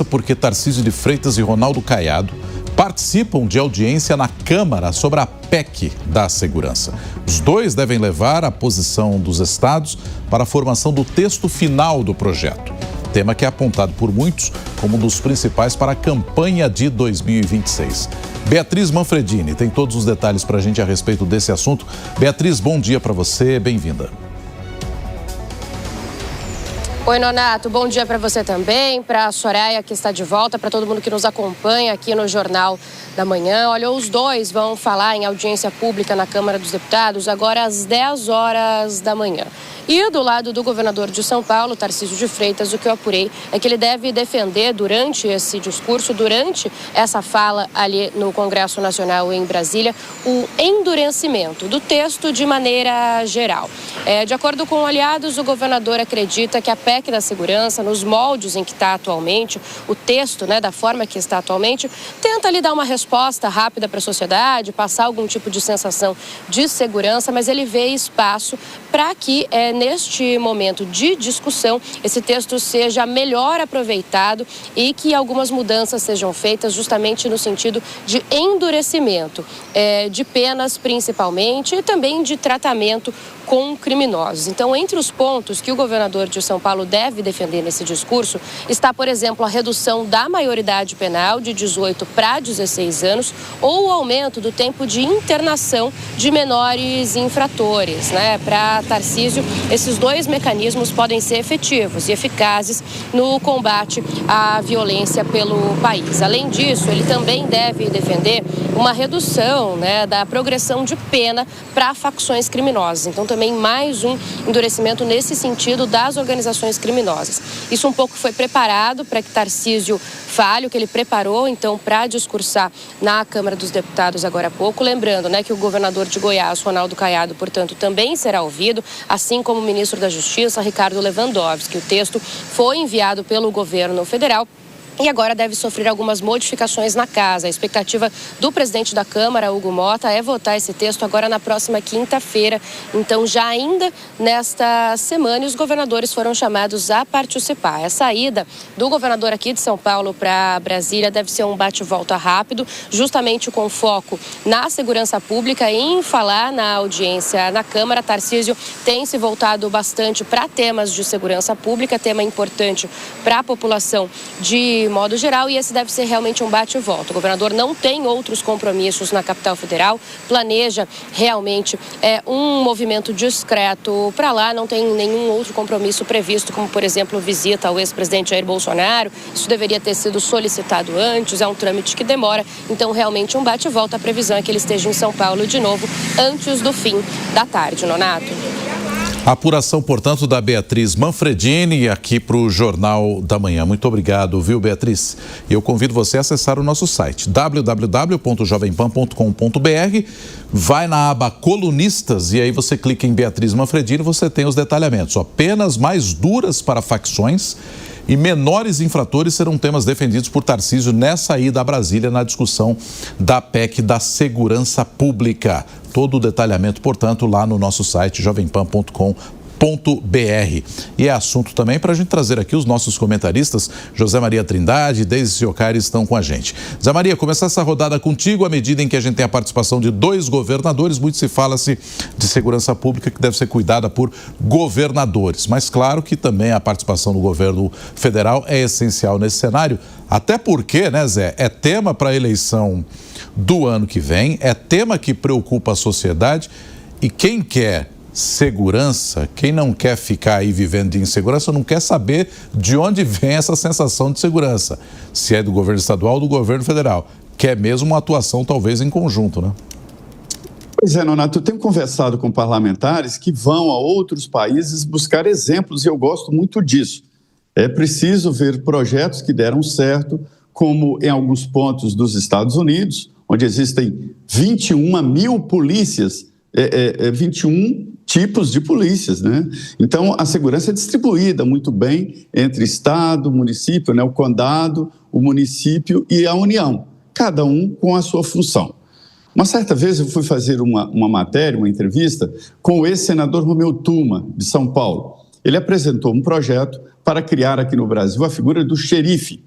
Porque Tarcísio de Freitas e Ronaldo Caiado participam de audiência na Câmara sobre a PEC da segurança. Os dois devem levar a posição dos estados para a formação do texto final do projeto. Tema que é apontado por muitos como um dos principais para a campanha de 2026. Beatriz Manfredini tem todos os detalhes para a gente a respeito desse assunto. Beatriz, bom dia para você, bem-vinda. Oi, Nonato, bom dia para você também, para a Soraya que está de volta, para todo mundo que nos acompanha aqui no Jornal da Manhã. Olha, os dois vão falar em audiência pública na Câmara dos Deputados agora às 10 horas da manhã. E do lado do governador de São Paulo, Tarcísio de Freitas, o que eu apurei é que ele deve defender durante esse discurso, durante essa fala ali no Congresso Nacional em Brasília, o endurecimento do texto de maneira geral. De acordo com aliados, o governador acredita que a PEC da segurança, nos moldes em que está atualmente, o texto, da forma que está atualmente, tenta ali dar uma resposta rápida para a sociedade, passar algum tipo de sensação de segurança, mas ele vê espaço para que neste momento de discussão, esse texto seja melhor aproveitado e que algumas mudanças sejam feitas justamente no sentido de endurecimento de penas, principalmente, e também de tratamento com criminosos. Então, entre os pontos que o governador de São Paulo deve defender nesse discurso, está, por exemplo, a redução da maioridade penal de 18 para 16 anos ou o aumento do tempo de internação de menores infratores, Para Tarcísio, esses dois mecanismos podem ser efetivos e eficazes no combate à violência pelo país. Além disso, ele também deve defender uma redução da progressão de pena para facções criminosas. Então, também mais um endurecimento nesse sentido das organizações criminosas. Isso um pouco foi preparado para que Tarcísio fale, o que ele preparou, então, para discursar na Câmara dos Deputados agora há pouco. Lembrando, que o governador de Goiás, Ronaldo Caiado, portanto, também será ouvido, assim como o ministro da Justiça, Ricardo Lewandowski. O texto foi enviado pelo governo federal e agora deve sofrer algumas modificações na casa. A expectativa do presidente da Câmara, Hugo Mota, é votar esse texto agora na próxima quinta-feira. Então, já ainda nesta semana, os governadores foram chamados a participar. A saída do governador aqui de São Paulo para Brasília deve ser um bate-volta rápido, justamente com foco na segurança pública e em falar na audiência na Câmara. Tarcísio tem se voltado bastante para temas de segurança pública, tema importante para a população de modo geral, e esse deve ser realmente um bate e volta. O governador não tem outros compromissos na capital federal, planeja realmente um movimento discreto para lá, não tem nenhum outro compromisso previsto, como, por exemplo, visita ao ex-presidente Jair Bolsonaro. Isso deveria ter sido solicitado antes, é um trâmite que demora, então realmente um bate e volta. A previsão é que ele esteja em São Paulo de novo antes do fim da tarde, Nonato. A apuração, portanto, da Beatriz Manfredini aqui para o Jornal da Manhã. Muito obrigado, viu, Beatriz? E eu convido você a acessar o nosso site, www.jovempan.com.br, vai na aba Colunistas e aí você clica em Beatriz Manfredini e você tem os detalhamentos. Penas mais duras para facções e menores infratores serão temas defendidos por Tarcísio nessa ida a Brasília na discussão da PEC da segurança pública. Todo o detalhamento, portanto, lá no nosso site jovempan.com.br. E é assunto também para a gente trazer aqui os nossos comentaristas, José Maria Trindade e Deise Ciocari estão com a gente. Zé Maria, começar essa rodada contigo à medida em que a gente tem a participação de dois governadores. Muito se fala-se de segurança pública que deve ser cuidada por governadores, mas claro que também a participação do governo federal é essencial nesse cenário, até porque, Zé, é tema para a eleição do ano que vem, é tema que preocupa a sociedade e quem quer segurança, quem não quer ficar aí vivendo de insegurança, não quer saber de onde vem essa sensação de segurança, se é do governo estadual ou do governo federal, quer mesmo uma atuação talvez em conjunto, Pois é, Nonato, eu tenho conversado com parlamentares que vão a outros países buscar exemplos e eu gosto muito disso. É preciso ver projetos que deram certo, como em alguns pontos dos Estados Unidos, onde existem 21 mil polícias, 21 tipos de polícias, Então, a segurança é distribuída muito bem entre Estado, município, o condado, o município e a União, cada um com a sua função. Uma certa vez eu fui fazer uma matéria, uma entrevista, com o ex-senador Romeu Tuma, de São Paulo. Ele apresentou um projeto para criar aqui no Brasil a figura do xerife.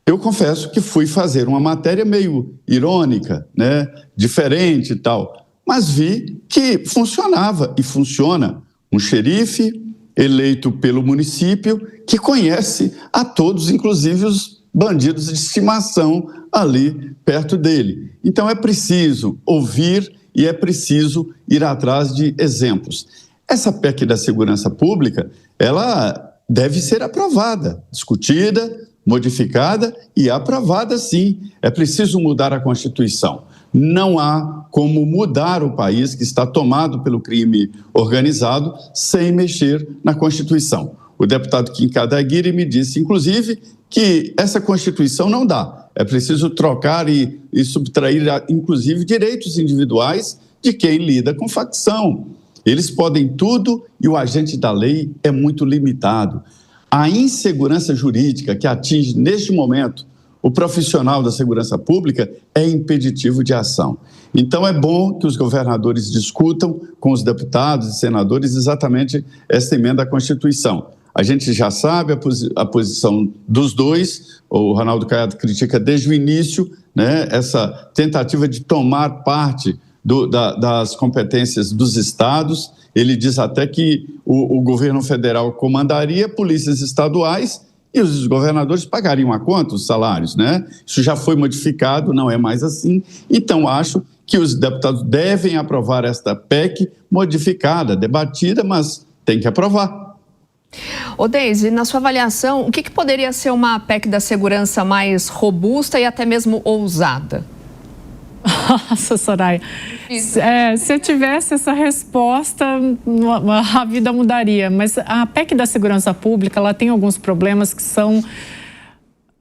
eu confesso que fui fazer uma matéria meio irônica, né, diferente e tal, mas vi que funcionava e funciona. Um xerife eleito pelo município que conhece a todos, inclusive os bandidos de estimação ali perto dele. Então é preciso ouvir e é preciso ir atrás de exemplos. Essa PEC da segurança pública, ela deve ser aprovada, discutida, modificada e aprovada sim. É preciso mudar a Constituição. Não há como mudar o país que está tomado pelo crime organizado sem mexer na Constituição. O deputado Kim Kataguiri me disse, inclusive, que essa Constituição não dá. É preciso trocar e subtrair, inclusive, direitos individuais de quem lida com facção. Eles podem tudo e o agente da lei é muito limitado. A insegurança jurídica que atinge, neste momento, o profissional da segurança pública é impeditivo de ação. Então, é bom que os governadores discutam com os deputados e senadores exatamente essa emenda à Constituição. A gente já sabe a posição dos dois, o Ronaldo Caiado critica desde o início, né, essa tentativa de tomar parte das competências dos estados. Ele diz até que o governo federal comandaria polícias estaduais e os governadores pagariam a conta os salários, né? Isso já foi modificado, não é mais assim. Então, acho que os deputados devem aprovar esta PEC modificada, debatida, mas tem que aprovar. Ô Deise, na sua avaliação, o que poderia ser uma PEC da segurança mais robusta e até mesmo ousada? Nossa, Soraya, se eu tivesse essa resposta, a vida mudaria. Mas a PEC da segurança pública, ela tem alguns problemas que são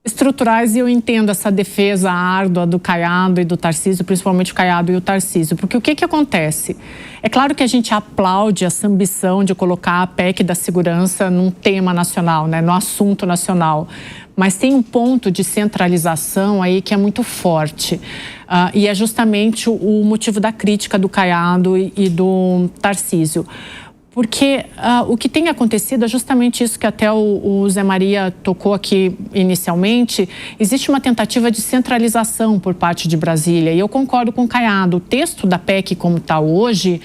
estruturais e eu entendo essa defesa árdua do Caiado e do Tarcísio, principalmente o Caiado e o Tarcísio. Porque o que acontece? É claro que a gente aplaude essa ambição de colocar a PEC da segurança num tema nacional, né, no assunto nacional. Mas tem um ponto de centralização aí que é muito forte. E é justamente o motivo da crítica do Caiado e do Tarcísio. Porque o que tem acontecido é justamente isso que até o Zé Maria tocou aqui inicialmente. Existe uma tentativa de centralização por parte de Brasília. E eu concordo com o Caiado. O texto da PEC como está hoje,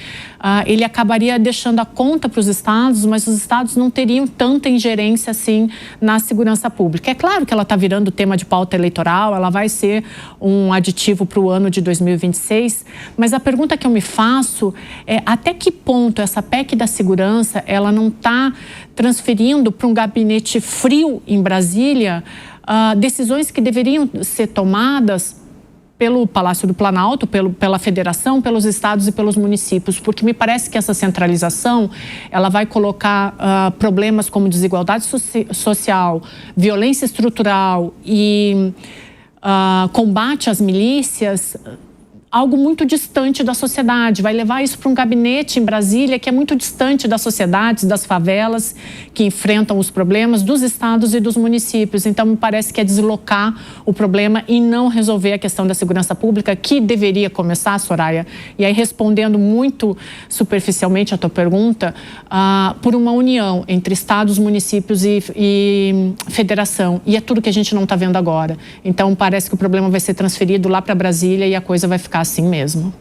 ele acabaria deixando a conta para os estados, mas os estados não teriam tanta ingerência assim na segurança pública. É claro que ela está virando tema de pauta eleitoral, ela vai ser um aditivo para o ano de 2026, mas a pergunta que eu me faço é até que ponto essa PEC da segurança ela não está transferindo para um gabinete frio em Brasília decisões que deveriam ser tomadas pelo Palácio do Planalto, pela Federação, pelos estados e pelos municípios, porque me parece que essa centralização ela vai colocar problemas como desigualdade social, violência estrutural e combate às milícias, algo muito distante da sociedade, vai levar isso para um gabinete em Brasília que é muito distante das sociedades, das favelas que enfrentam os problemas dos estados e dos municípios. Então, me parece que é deslocar o problema e não resolver a questão da segurança pública, que deveria começar, Soraya, e aí respondendo muito superficialmente a tua pergunta, por uma união entre estados, municípios e federação. E é tudo que a gente não está vendo agora. Então, parece que o problema vai ser transferido lá para Brasília e a coisa vai ficar assim mesmo.